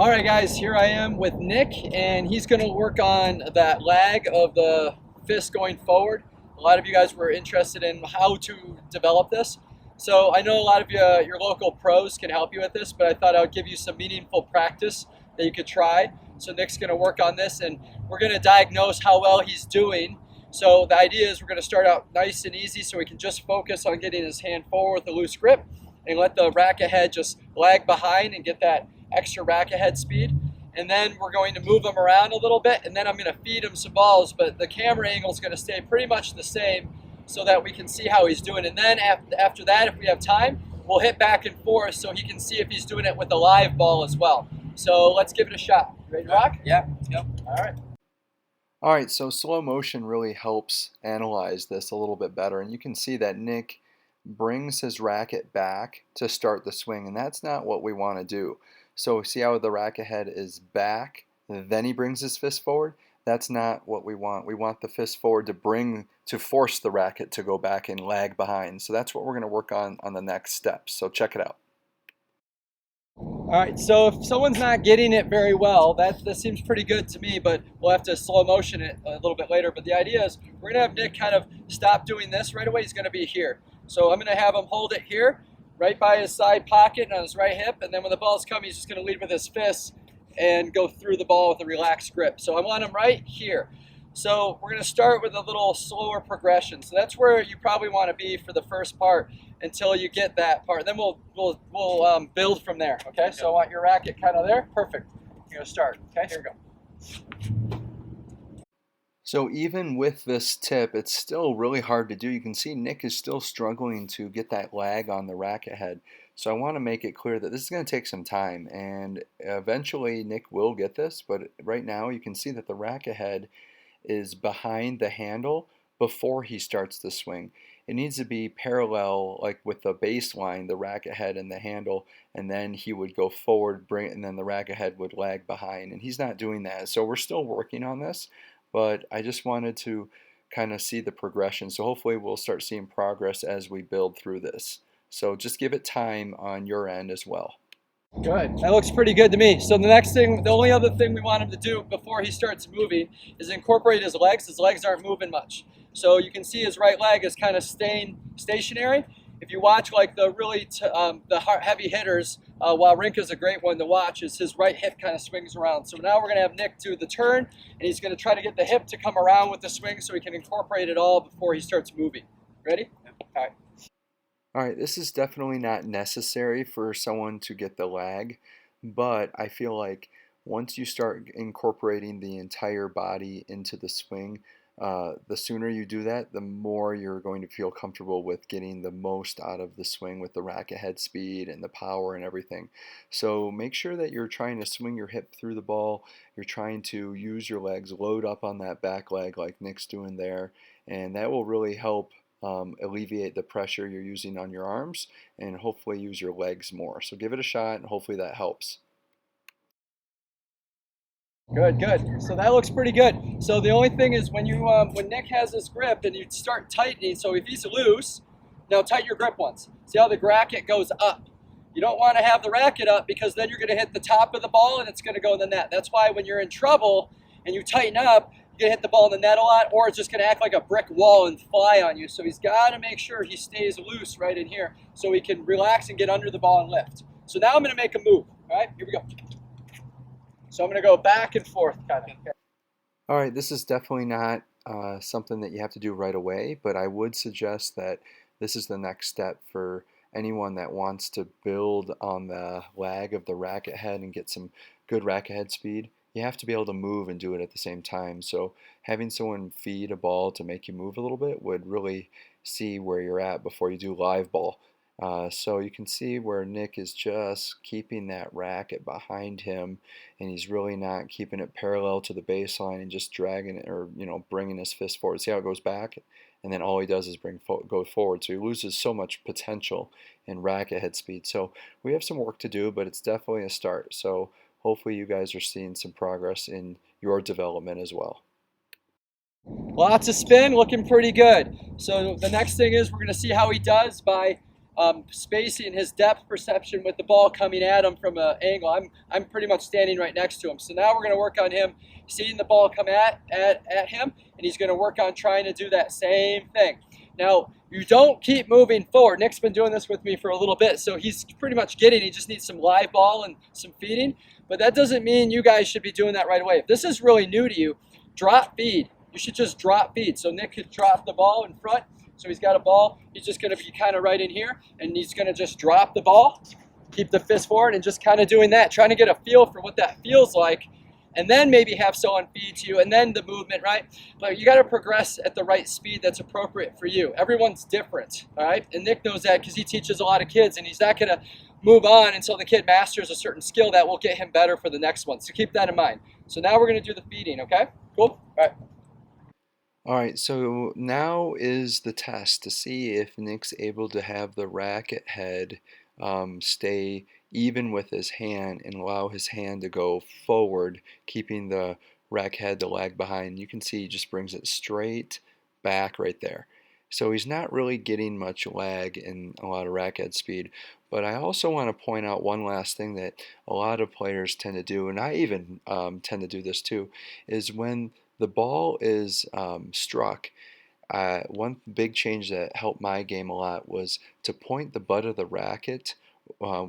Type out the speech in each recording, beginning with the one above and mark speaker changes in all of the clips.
Speaker 1: All right, guys, here I am with Nick, and he's going to work on that lag of the fist going forward. A lot of you guys were interested in how to develop this. So I know a lot of you, your local pros can help you with this, but I thought I would give you some meaningful practice that you could try. So Nick's going to work on this, and we're going to diagnose how well he's doing. So the idea is we're going to start out nice and easy so we can just focus on getting his hand forward with a loose grip and let the racket head just lag behind and get that extra racket head speed. And then we're going to move him around a little bit, and then I'm going to feed him some balls, but the camera angle is going to stay pretty much the same so that we can see how he's doing. And then after that, if we have time, we'll hit back and forth so he can see if he's doing it with a live ball as well. So let's give it a shot. Ready to rock?
Speaker 2: Yeah, let's go.
Speaker 1: All right.
Speaker 3: All right, so slow motion really helps analyze this a little bit better, and you can see that Nick brings his racket back to start the swing, and that's not what we want to do. So see how the racket head is back, then he brings his fist forward? That's not what we want. We want the fist forward to force the racket to go back and lag behind. So that's what we're going to work on the next steps. So check it out.
Speaker 1: All right, so if someone's not getting it very well, that seems pretty good to me, but we'll have to slow motion it a little bit later. But the idea is we're gonna have Nick kind of stop doing this right away. He's gonna be here. So I'm gonna have him hold it here, right by his side pocket on his right hip, and then when the ball's coming, he's just gonna lead with his fists and go through the ball with a relaxed grip. So I want him right here. So we're gonna start with a little slower progression. So that's where you probably wanna be for the first part until you get that part. Then we'll build from there, okay? So I want your racket kind of there. Perfect. You're gonna start, okay? Here we go.
Speaker 3: So even with this tip, it's still really hard to do. You can see Nick is still struggling to get that lag on the racket head. So I want to make it clear that this is going to take some time, and eventually Nick will get this, but right now you can see that the racket head is behind the handle before he starts the swing. It needs to be parallel, like with the baseline, the racket head and the handle, and then he would go forward, and then the racket head would lag behind, and he's not doing that. So we're still working on this, but I just wanted to kind of see the progression. So hopefully we'll start seeing progress as we build through this. So just give it time on your end as well.
Speaker 1: Good. That looks pretty good to me. So the next thing, the only other thing we want him to do before he starts moving is incorporate his legs. His legs aren't moving much. So you can see his right leg is kind of staying stationary. If you watch like the really heavy hitters, Wawrinka's a great one to watch, is his right hip kind of swings around. So now we're going to have Nick do the turn, and he's going to try to get the hip to come around with the swing so he can incorporate it all before he starts moving. Ready? All right.
Speaker 3: All right, this is definitely not necessary for someone to get the lag, but I feel like once you start incorporating the entire body into the swing, the sooner you do that, the more you're going to feel comfortable with getting the most out of the swing with the racket head speed and the power and everything. So make sure that you're trying to swing your hip through the ball, you're trying to use your legs, load up on that back leg like Nick's doing there, and that will really help alleviate the pressure you're using on your arms and hopefully use your legs more. So give it a shot and hopefully that helps.
Speaker 1: Good, good. So that looks pretty good. So the only thing is when Nick has this grip and you start tightening, so if he's loose, now tighten your grip once. See how the racket goes up. You don't want to have the racket up because then you're going to hit the top of the ball and it's going to go in the net. That's why when you're in trouble and you tighten up, you're going to hit the ball in the net a lot, or it's just going to act like a brick wall and fly on you. So he's got to make sure he stays loose right in here so he can relax and get under the ball and lift. So now I'm going to make a move. All right, here we go. So I'm going to go back and forth kind of. Okay.
Speaker 3: All right, this is definitely not something that you have to do right away, but I would suggest that this is the next step for anyone that wants to build on the lag of the racket head and get some good racket head speed. You have to be able to move and do it at the same time. So having someone feed a ball to make you move a little bit would really see where you're at before you do live ball. So you can see where Nick is just keeping that racket behind him, and he's really not keeping it parallel to the baseline and just dragging it, or bringing his fist forward. See how it goes back, and then all he does is go forward. So he loses so much potential in racket head speed. So we have some work to do, but it's definitely a start. So hopefully you guys are seeing some progress in your development as well.
Speaker 1: Lots of spin, looking pretty good. So the next thing is we're going to see how he does by spacing, his depth perception with the ball coming at him from an angle. I'm pretty much standing right next to him. So now we're going to work on him seeing the ball come at him, and he's going to work on trying to do that same thing. Now, you don't keep moving forward. Nick's been doing this with me for a little bit, so he's pretty much getting, he just needs some live ball and some feeding. But that doesn't mean you guys should be doing that right away. If this is really new to you, drop feed. You should just drop feed. So Nick could drop the ball in front. So he's got a ball. He's just going to be kind of right in here, and he's going to just drop the ball, keep the fist forward, and just kind of doing that, trying to get a feel for what that feels like, and then maybe have someone feed to you, and then the movement, right? But you got to progress at the right speed that's appropriate for you. Everyone's different, all right? And Nick knows that because he teaches a lot of kids, and he's not going to move on until the kid masters a certain skill that will get him better for the next one. So keep that in mind. So now we're going to do the feeding, okay? Cool? All right.
Speaker 3: All right, so now is the test to see if Nick's able to have the racket head stay even with his hand and allow his hand to go forward, keeping the racket head to lag behind. You can see he just brings it straight back right there. So he's not really getting much lag in a lot of racket head speed. But I also want to point out one last thing that a lot of players tend to do, and I even tend to do this too, is when the ball is struck, one big change that helped my game a lot was to point the butt of the racket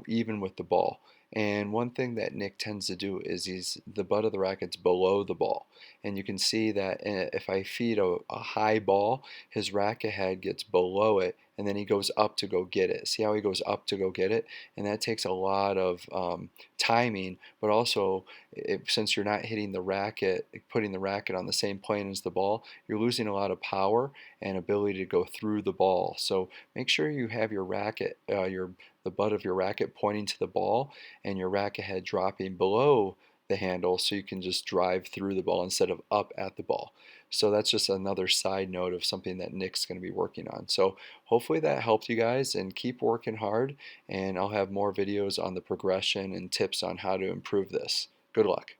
Speaker 3: even with the ball. And one thing that Nick tends to do is the butt of the racket's below the ball. And you can see that if I feed a high ball, his racket head gets below it, and then he goes up to go get it. See how he goes up to go get it? And that takes a lot of timing, but also since you're not hitting the racket, putting the racket on the same plane as the ball, you're losing a lot of power and ability to go through the ball. So make sure you have your racket, the butt of your racket pointing to the ball, and your racket head dropping below the handle so you can just drive through the ball instead of up at the ball. So that's just another side note of something that Nick's going to be working on. So hopefully that helped you guys, and keep working hard, and I'll have more videos on the progression and tips on how to improve this. Good luck.